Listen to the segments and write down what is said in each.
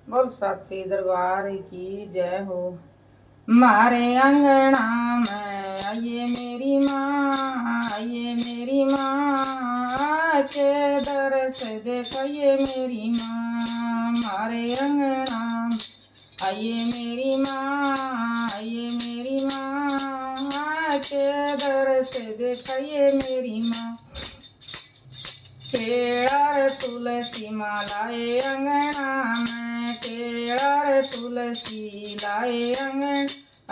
बोल साची दरबार की जय हो। मारे अंगना में आइए मेरी माँ, आइए मेरी माँ के दर्श देखिए मेरी माँ। मारे अंगना आइए मेरी माँ, आइए मेरी माँ के दर्श देखिए मेरी माँ। केड़ा तुलसी मालाए अंगना में, केड़ा तुलसी लाए अंगन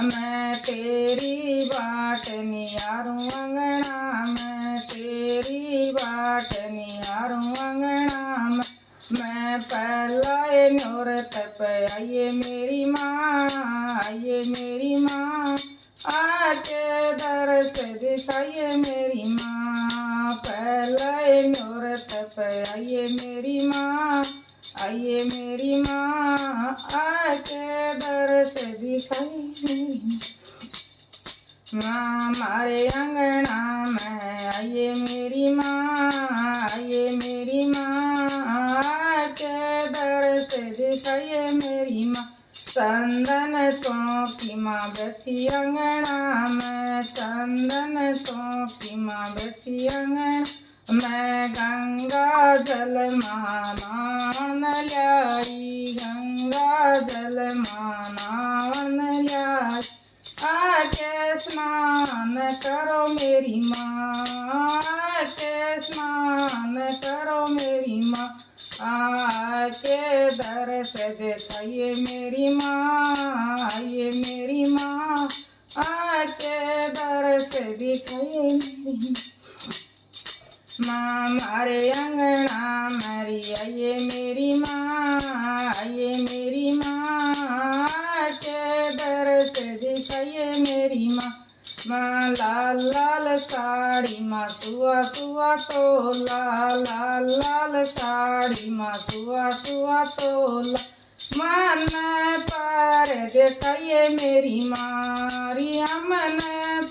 मैं। तेरी बाट निहारूं अंगना में, तेरी बाट निहारूं अंगना में। मैं पहलाए न्योरत पे आइए मेरी माँ, आइए मेरी माँ आके दर्श दिखाइए मेरी माँ। पहलाए न्योरत पे आइए मेरी माँ, आइए मेरी माँ आके दर्श दिखाइए मेरी माँ। मारे अंगना में आइए मेरी माँ, आइए मेरी माँ आके दर्श दिखाइए मेरी माँ। चंदन चौकी माँ बैठी अंगना में, चंदन चौकी माँ बैठी अंगना मैं। गंगा जल मानावन लाई, गंगा जल मानावन लाई आके स्नान करो मेरी माँ, आके स्नान करो मेरी माँ। आके दर्श दिखाइए मेरी माँ, आइए मेरी माँ आके दर्श दिखाइए मेरी माँ। मारे अंगना मरी आइए मेरी माँ, आइए मेरी माँ के दर्श दिखाइए मेरी माँ। माँ लाल लाल साड़ी माँ सुआ सुआ तोला, लाल लाल साड़ी माँ सुआ सुआ तोला। मन पर दिखाइए मेरी माँ, रिया मन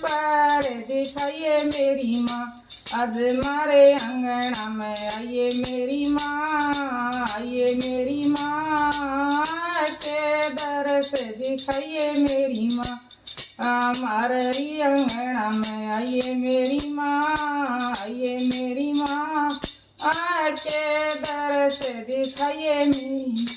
पर दिखाइए मेरी माँ। आज मारे अंगना में आइए मेरी माँ, आइए मेरी माँ के दर्श दिखाइए मेरी माँ। हमारे अंगना में आइए मेरी माँ, आइए मेरी माँ आके दर्श दिखाइए मेरी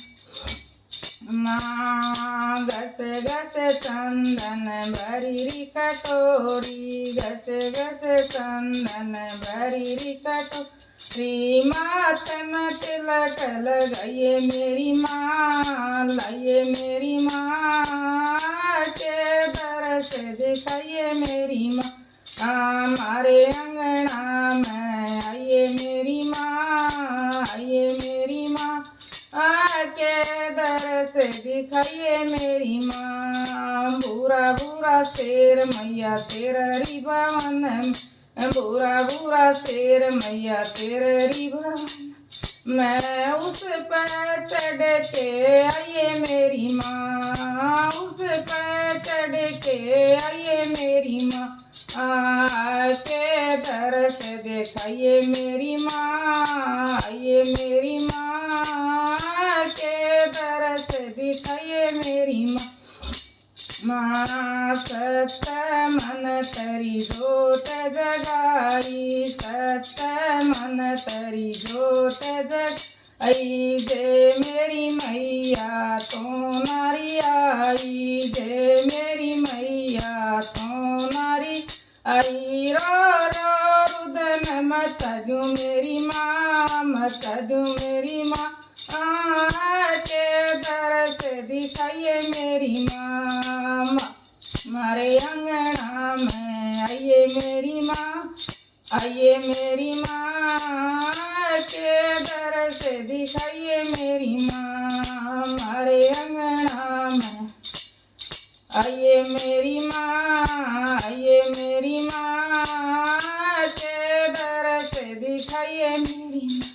माँ। घस घस चंदन भरी कटोरी, घस घस चंदन भरी कटोरी। माथ में तिलक लगाइए मेरी माँ, लाइए मेरी माँ के दर्श दिखाइए मेरी माँ। हमारे अंगना में आइए मेरी माँ, आइए मेरी माँ आके दर्श दिखाइए मेरी माँ। भूरा भूरा शेर मैया तेरा रिभवन, भूरा भूरा शेर मैया तेरा रिभवन। मैं उस पर चढ़ के आइए मेरी माँ, उस पर चढ़ के आइए मेरी माँ। आके दर्श दिखाइए मेरी माँ, आइए मेरी माँ के दर्श दिखाइए मेरी माँ। माँ सत्य मन तरी जोत जगाई, सत्य मन तरी जोत जगाई। जय मेरी मैया तो नारी आई, जय मेरी मैया तो नारी आई। रो रो रुदन मत दू मेरी माँ, मत दू मेरी माँ के दर्श दिखाइए मेरी माँ। मारे अंगना में आइए मेरी माँ, आइए मेरी माँ के दर्श दिखाइए मेरी माँ। मारे अंगना में आइए मेरी माँ, आइए मेरी माँ के दर्श दिखाइए मेरी माँ।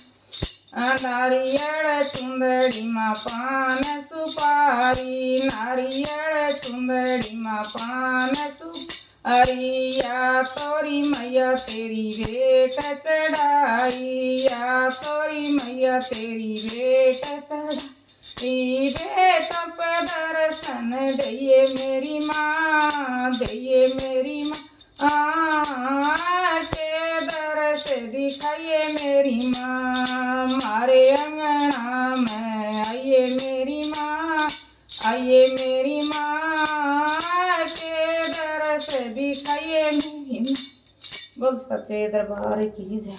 नारियल चुंदड़ी माँ पान सुपारी, नारियल चुंदड़ी माँ पान सुपारी। या तोरी मैया तेरी भेंट चढ़ाई, या तोरी मैया तेरी भेंट चढ़ाई। बेटा पे दर्शन दइए मेरी माँ, दइए मेरी माँ के दर्श दिखाइए मेरी माँ, मारे अंगना में आइए मेरी माँ, आइए मेरी माँ के दर्श दिखाइए मेरी माँ। बोल सच्चे दरबार की जय।